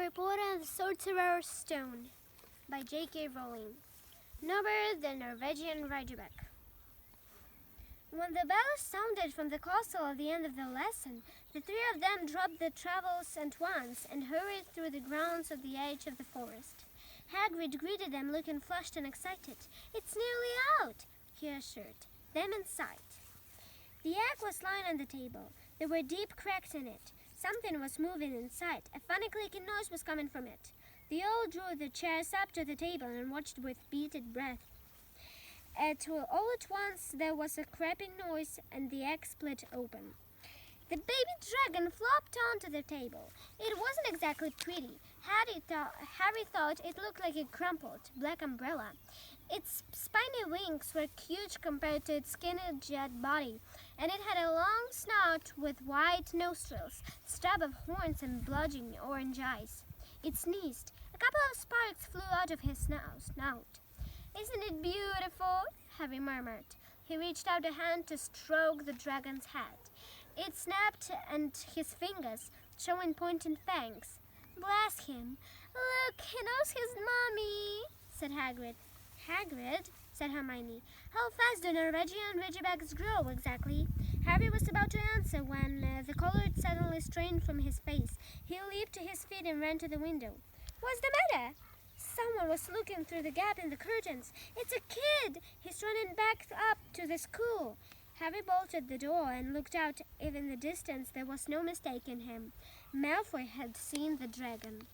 Harry Potter and the Sorcerer's Stone by J.K. Rowling. Norbert the Norwegian Ridgeback. When the bells sounded from the castle at the end of the lesson, the three of them dropped their trowels at once and hurried through the grounds at the edge of the forest. Hagrid greeted them looking flushed and excited. "It's nearly out," he assured them in sight. The egg was lying on the table. There were deep cracks in it. Something was moving inside. A funny clicking noise was coming from it. They all drew the chairs up to the table and watched with bated breath. All at once there was a cracking noise and the egg split open. The baby dragon flopped onto the table. It wasn't exactly pretty. Harry thought it looked like a crumpled black umbrella. Its spiny wings were huge compared to its skinny jet body, and it had a long snout with wide nostrils, a stub of horns and bulging orange eyes. It sneezed. A couple of sparks flew out of his snout. "Isn't it beautiful?" Harry murmured. He reached out a hand to stroke the dragon's head. It snapped at his fingers, showing pointed fangs. "Bless him! Look, he knows his mommy," said Hagrid. "Hagrid," said Hermione, "how fast do Norwegian Ridgebacks grow exactly?" Harry was about to answer when the color suddenly strained from his face. He leaped to his feet and ran to the window. "What's the matter?" Someone was looking through the gap in the curtains. "It's a kid! He's running back up to the school." Harry bolted the door and looked out. Even in the distance, there was no mistaking him. Malfoy had seen the dragon.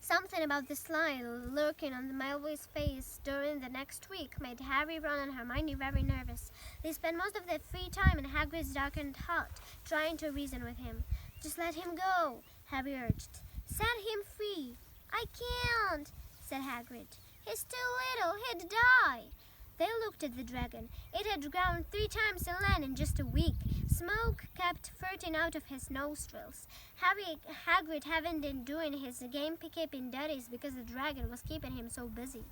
Something about the sly lurking on the Malfoy's face during the next week made Harry, Ron, and Hermione very nervous. They spent most of their free time in Hagrid's darkened hut, trying to reason with him. "Just let him go," Harry urged. "Set him free." "I can't," said Hagrid. "He's too little. He'd die." They looked at the dragon. It had grown 3 times in length in just a week. Smoke kept flirting out of his nostrils. Hagrid hadn't been doing his gamekeeping duties because the dragon was keeping him so busy.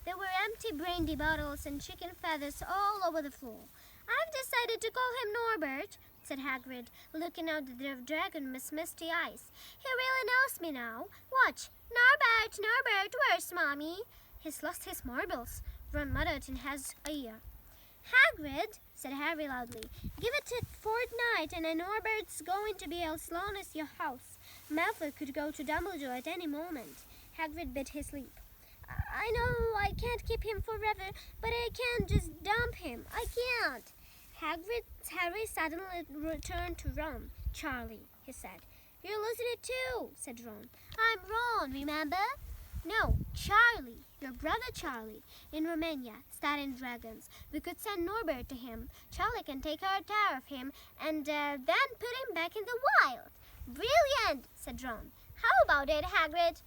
There were empty brandy bottles and chicken feathers all over the floor. "I've decided to call him Norbert," said Hagrid, looking out at the dragon with misty eyes. "He really knows me now. Watch. Norbert, Norbert, where's Mommy?" "He's lost his marbles," Ron muttered in his ear. "Hagrid," said Harry loudly, "give it a fortnight and Norbert's going to be as long as your house. Malfoy could go to Dumbledore at any moment." Hagrid bit his lip. "I know I can't keep him forever, but I can't just dump him. I can't." Harry suddenly returned to Ron. "Charlie," he said. "You're losing it too," said Ron. "I'm Ron, remember?" "No, Charlie, your brother Charlie, in Romania, studying dragons. We could send Norbert to him. Charlie can take care of him and then put him back in the wild." "Brilliant," said Ron. "How about it, Hagrid?"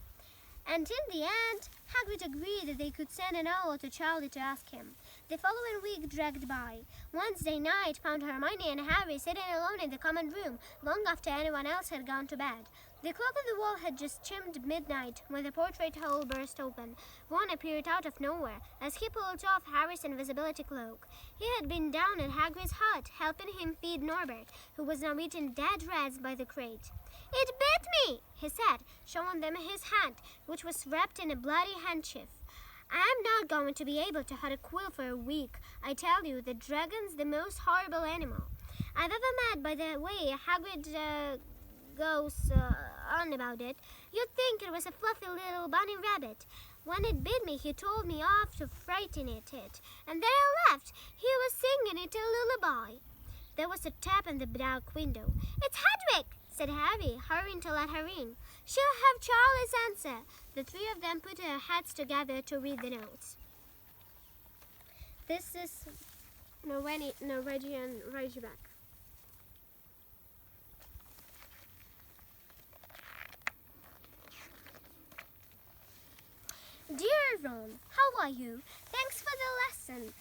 And in the end, Hagrid agreed that they could send an owl to Charlie to ask him. The following week dragged by. Wednesday night found Hermione and Harry sitting alone in the common room, long after anyone else had gone to bed. The clock on the wall had just chimed midnight when the portrait hole burst open. Ron appeared out of nowhere as he pulled off Harry's invisibility cloak. He had been down in Hagrid's hut, helping him feed Norbert, who was now eating dead rats by the crate. "It bit me," he said, showing them his hand, which was wrapped in a bloody handkerchief. "I'm not going to be able to hide a quill for a week. I tell you, the dragon's the most horrible animal I've ever met." By the way, Hagrid goes on about it. "You'd think it was a fluffy little bunny rabbit. When it bit me, he told me off to frighten it, and then I left. He was singing it a lullaby." There was a tap on the dark window. "It's Hedwig," said Harry, hurrying to let her in. "She'll have Charlie's answer." The 3 of them put their heads together to read the notes. This is Norwegian Ridgeback. "Dear Ron, how are you? Thanks for the lesson.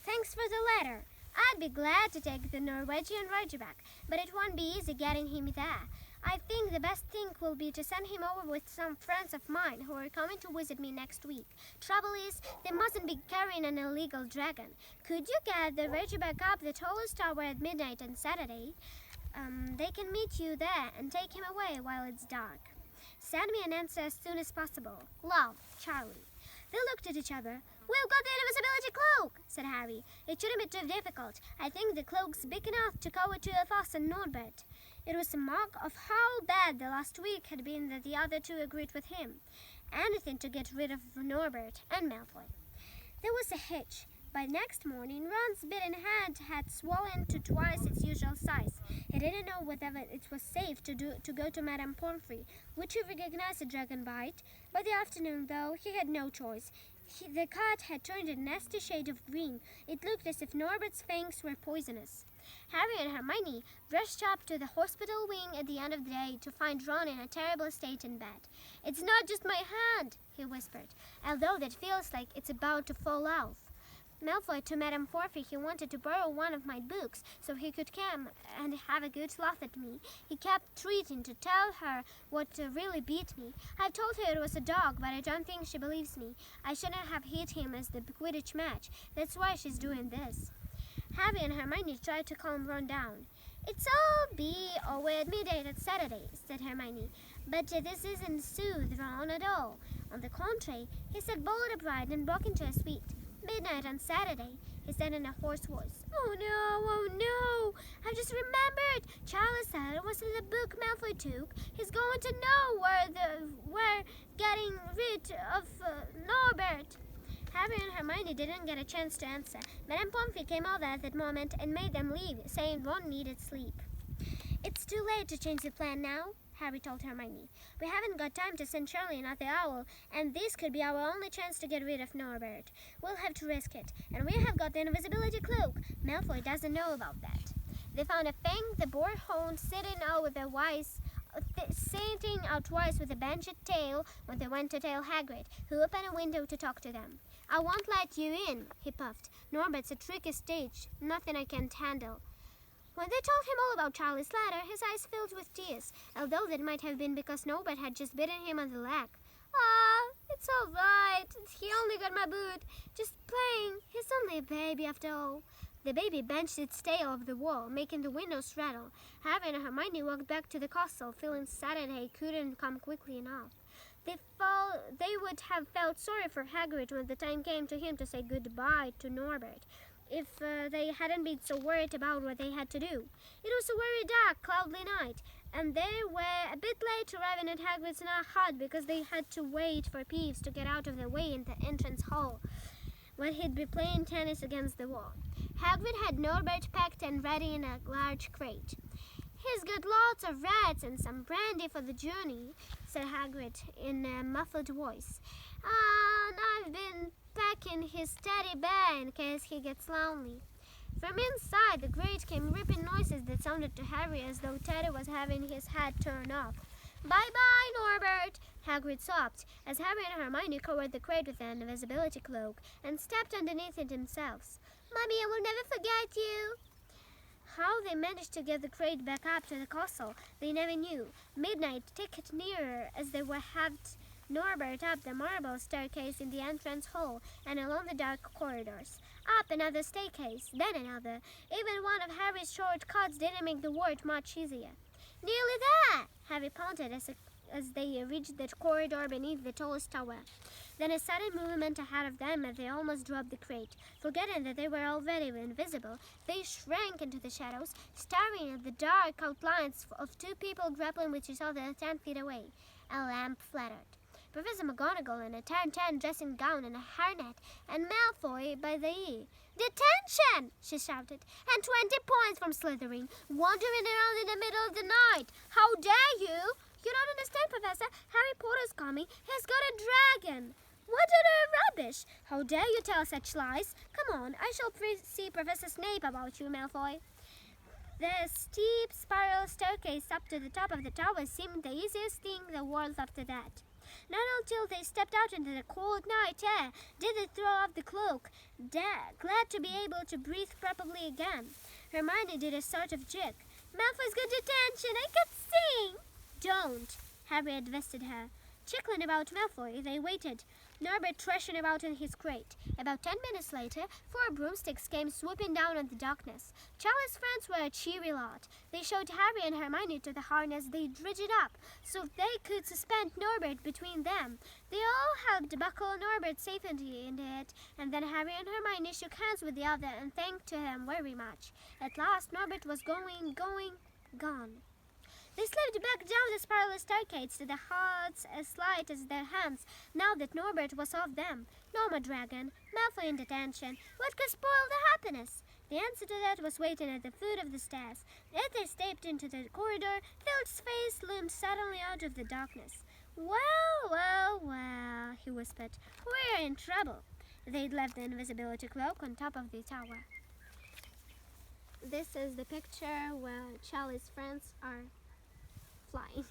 Thanks for the letter. I'd be glad to take the Norwegian Ridgeback, but it won't be easy getting him there. I think the best thing will be to send him over with some friends of mine who are coming to visit me next week. Trouble is, they mustn't be carrying an illegal dragon. Could you get the Ridgeback up the tallest tower at midnight on Saturday? They can meet you there and take him away while it's dark." Send me an answer as soon as possible. Love, Charlie. They looked at each other. We've got the invisibility cloak, said Harry. It shouldn't be too difficult. I think the cloak's big enough to cover two of us and Norbert. It was a mark of how bad the last week had been that the other two agreed with him. Anything to get rid of Norbert and Malfoy. There was a hitch. By next morning, Ron's bitten hand had swollen to twice its usual size. He didn't know whether it was safe to go to Madame Pomfrey, which he recognized a dragon bite. By the afternoon, though, he had no choice. The cat had turned a nasty shade of green. It looked as if Norbert's fangs were poisonous. Harry and Hermione rushed up to the hospital wing at the end of the day to find Ron in a terrible state in bed. "It's not just my hand," he whispered, "although that feels like it's about to fall off." Malfoy to Madame Pomfrey he wanted to borrow one of my books so he could come and have a good laugh at me. He kept treating to tell her what really beat me. I've told her it was a dog, but I don't think she believes me. I shouldn't have hit him as the Quidditch match. That's why she's doing this. Harry and Hermione tried to calm Ron down. "It's all be over at midnight at Saturday," said Hermione. "But this isn't soothe Ron at all. On the contrary, he sat bolt upright and broke into a sweet. "Midnight on Saturday," he said in a hoarse voice. Oh no, I've just remembered. Charlie said it was in the book Malfoy took. He's going to know we're getting rid of Norbert." Harry and Hermione didn't get a chance to answer. Madame Pomfrey came over at that moment and made them leave, saying Ron needed sleep. "It's too late to change the plan now," Harry told Hermione. "We haven't got time to send Charlie another owl, and this could be our only chance to get rid of Norbert. We'll have to risk it, and we have got the invisibility cloak. Malfoy doesn't know about that." They found a Fang the Boarhound sitting out twice with a bandaged tail when they went to tell Hagrid, who opened a window to talk to them. "I won't let you in," he puffed. "Norbert's a tricky stage, nothing I can't handle." When they told him all about Charlie's letter, his eyes filled with tears, although that might have been because Norbert had just bitten him on the leg. It's all right. He only got my boot. Just playing. He's only a baby after all." The baby banged its tail off the wall, making the windows rattle. Harry and Hermione walked back to the castle, feeling Saturday couldn't come quickly enough. They would have felt sorry for Hagrid when the time came to him to say goodbye to Norbert, if they hadn't been so worried about what they had to do. It was a very dark, cloudy night, and they were a bit late arriving at Hagrid's hut because they had to wait for Peeves to get out of the way in the entrance hall, when he'd be playing tennis against the wall. Hagrid had Norbert packed and ready in a large crate. "He's got lots of rats and some brandy for the journey," said Hagrid in a muffled voice. "And I've been packing his teddy bear in case he gets lonely." From inside the grate came ripping noises that sounded to Harry as though Teddy was having his head torn off. "Bye-bye, Norbert," Hagrid sobbed, as Harry and Hermione covered the crate with an invisibility cloak and stepped underneath it themselves. "Mummy, I will never forget you." How they managed to get the crate back up to the castle, they never knew. Midnight ticked nearer as they helped Norbert up the marble staircase in the entrance hall and along the dark corridors. Up another staircase, then another. Even one of Harry's short cuts didn't make the work much easier. "Nearly there," Harry panted as they reached the corridor beneath the tallest tower. Then a sudden movement ahead of them and they almost dropped the crate. Forgetting that they were already invisible, they shrank into the shadows, staring at the dark outlines of two people grappling with each other 10 feet away. A lamp fluttered. Professor McGonagall in a tan dressing gown and a hairnet, and Malfoy by the ear. "Detention!" she shouted. "And 20 points from Slytherin, wandering around in the middle of the night. How dare you!" "You don't understand, Professor. Harry Potter's coming. He's got a dragon." "What utter rubbish! How dare you tell such lies? Come on, I shall see Professor Snape about you, Malfoy." The steep spiral staircase up to the top of the tower seemed the easiest thing in the world after that. Not until they stepped out into the cold night air did they throw off the cloak, glad to be able to breathe properly again. Hermione did a sort of jig. "Malfoy's got detention. I could sing." "Don't," Harry advised her. Chuckling about Malfoy, they waited, Norbert thrashing about in his crate. About 10 minutes later, 4 broomsticks came swooping down on the darkness. Charlie's friends were a cheery lot. They showed Harry and Hermione to the harness they'd ridden up, so they could suspend Norbert between them. They all helped buckle Norbert safely into it, and then Harry and Hermione shook hands with the other and thanked him very much. At last, Norbert was gone. They slipped back down the spiral staircase to the hearts as light as their hands, now that Norbert was off them. Norma Dragon, Malfoy in detention. What could spoil the happiness? The answer to that was waiting at the foot of the stairs. As they stepped into the corridor, Phil's face loomed suddenly out of the darkness. Well, he whispered. We're in trouble. They'd left the invisibility cloak on top of the tower. This is the picture where Charlie's friends are flying.